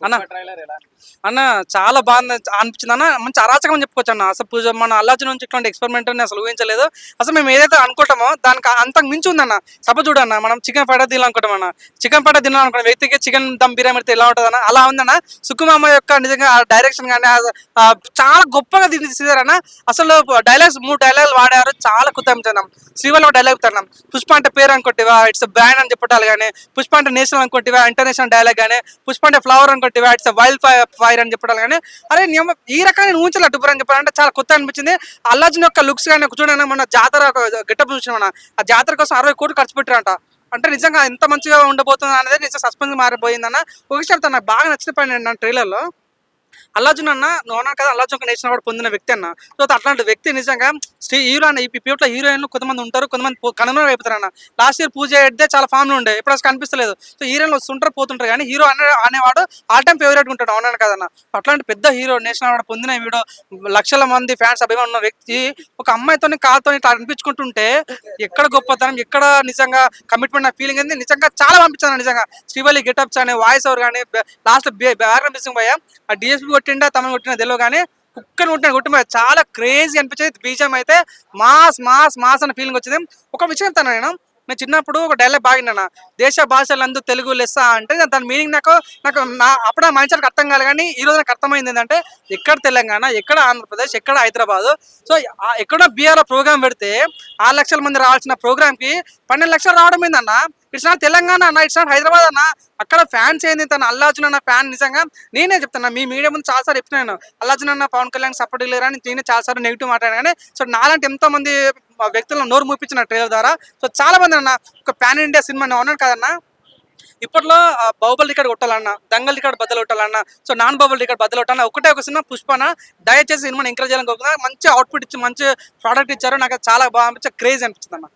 అన్న అన్న చాలా బాగా అనిపించింది అన్న. మంచి అరాచకం అని చెప్పుకోవచ్చు అన్న. అసలు మన అల్లార్జున్ నుంచి ఇట్లాంటి ఎక్స్పెరిమెంట్ అసలు ఊహించలేదు. అసలు మేము ఏదైతే అనుకుంటామో దానికి అంతకు మించి ఉందన్న. సపోజ్ చూడన్న, మనం చికెన్ ఫ్రైడ్ రైస్ తినాలనుకుంటాం అన్న. చికెన్ ఫ్రైడ్ రైస్ తినాలనుకున్న వ్యక్తికి చికెన్ దమ్ బిర్యానీ పెడితే ఎలా ఉంటుంది అన్న, అలా ఉందన్న. సుకుమామ యొక్క నిజంగా డైరెక్షన్ కానీ చాలా గొప్పగా తీసారన్న. అసలు డైలాగ్స్ 3 డైలాగులు వాడారు, చాలా కొత్త అనిపించింది. శ్రీవల్లి డైలాగ్ తన్నాం, పుష్ప అంటే పేరు అనుకుంటేవా ఇట్స్ బ్రాండ్ అని చెప్పటాలు కానీ, పుష్ప అంటే నేషనల్ అనుకుంటేవా ఇంటర్నేషనల్ డైలాగ్ కానీ, పుష్ప అంటే ఫ్లవర్ అనుకుంటేవా ఇట్స్ వైల్డ్ ఫైర్ అని చెప్పడాలు కానీ, అరే ఈ రకంగా నేను ఊహించలే డుబ్బర్ అని చెప్పాలంటే చాలా కొత్త అనిపించింది. అల్లార్జున్ యొక్క లుక్స్ కానీ చూడండి, మన జాతర గెటప్ చూసిన ఆ జాతర కోసం 60 కోట్లు ఖర్చు పెట్టారంట. అంటే నిజంగా ఎంత మంచిగా ఉండబోతుంది అనేది నిజంగా సస్పెన్స్ మారిపోయిందన్న. ఒక విషయం నాకు బాగా నచ్చిన పని ఏంటంటే ట్రైలర్లో అల్లార్జున్ అన్న, నువ్వు అన్నా కదా అల్లార్జున్ ఒక నేషనల్ అవార్డు పొందిన వ్యక్తి అన్న. సో అట్లాంటి వ్యక్తి నిజంగా హీరో అన్న. ఈ పీపుల్ హీరోయిన్లు కొంతమంది ఉంటారు, కొంతమంది కనుమరుగు అయిపోతారు అన్న. లాస్ట్ ఇయర్ పూజ అయితే చాలా ఫామ్లో ఉండే, ఇప్పుడు అసలు కనిపిస్తలేదు. సో హీరోయిన్లు వస్తుంటారు పోతుంటారు, కానీ హీరో అనేవాడు ఆల్ టైమ్ ఫేవరెట్ ఉంటాడు, అవునాను కదన్న. అట్లాంటి పెద్ద హీరో నేషనల్ అవార్డు పొందిన వీడియో, లక్షల మంది ఫ్యాన్స్ అభిమానం ఉన్న వ్యక్తి ఒక అమ్మాయితో కాలుతో ఇట్లా అనిపించుకుంటుంటే ఎక్కడ గొప్పతనం, ఎక్కడ నిజంగా కమిట్మెంట్, నా ఫీలింగ్ అనేది నిజంగా చాలా పంపించాను. నిజంగా శ్రీవల్లి గెటప్స్ కానీ, వాయిస్ ఓవర్ కానీ, లాస్ట్ బ్యాక్గ్రౌండ్ మ్యూజిక్ పోయా ఆ డిఎస్పీ కొట్టిండా తమిళ కొట్టినా తెలియదు కానీ కుక్కని కొట్టిన చాలా క్రేజీ అనిపించేది. బీజం అయితే మాస్ మాస్ మాస్ అన్న ఫీలింగ్ వచ్చింది. ఒక విషయం చెప్తాను నేను చిన్నప్పుడు ఒక డైలాగ్ బాగినా, దేశ భాషలందు తెలుగు లెస్స అంటే దాని మీనింగ్ నాకు అప్పుడు మైండ్ అర్థం కాదు, కానీ ఈ రోజు నాకు అర్థమైంది ఏంటంటే ఎక్కడ తెలంగాణ, ఎక్కడ ఆంధ్రప్రదేశ్, ఎక్కడ హైదరాబాద్. సో ఎక్కడో బీఆర్ ప్రోగ్రామ్ పెడితే 6 లక్షల మంది రావాల్సిన ప్రోగ్రామ్కి 12 లక్షలు రావడం ఏందన్న. ఇట్స్ నాట్ తెలంగాణ అన్న, ఇట్స్ నాట్ హైదరాబాద్ అన్న. అక్కడ ఫ్యాన్స్ ఏంది, తన అల్లార్జున్ అన్న ఫ్యాన్. నిజంగా నేనే చెప్తాను, మీ మీడియా ముందు చాలాసార్లు చెప్తున్నాను, అల్లార్జున్ అన్న పవన్ కళ్యాణ్ సపోర్ట్ లేరని నేనే చాలాసార్లు నెగిటివ్ మాట్లాడాను. కానీ సో నాలాంటి ఎంతో మంది వ్యక్తులను నోరు మూపించిన ట్రైలర్ ద్వారా. సో చాలా మంది అన్న ఒక పాన్ ఇండియా సినిమా ఉన్నాను కదన్నా. ఇప్పట్లో బాహుబలి రికార్డు కొట్టాలన్నా, దంగల్ రికార్డు బద్దలు కొట్టాలన్నా, సో నాన్ బాహుబలి రికార్డు బద్దలు కొట్టాలన్నా ఒకటే ఒక సినిమా పుష్పన. దయచేసి సినిమాని ఎంకరేజ్ చేయాలని కోరుకున్నా. మంచి అవుట్పుట్ ఇచ్చి మంచి ప్రోడక్ట్ ఇచ్చారు, నాకు చాలా బాగా అనిపించి క్రేజ్ అనిపించింది అన్న.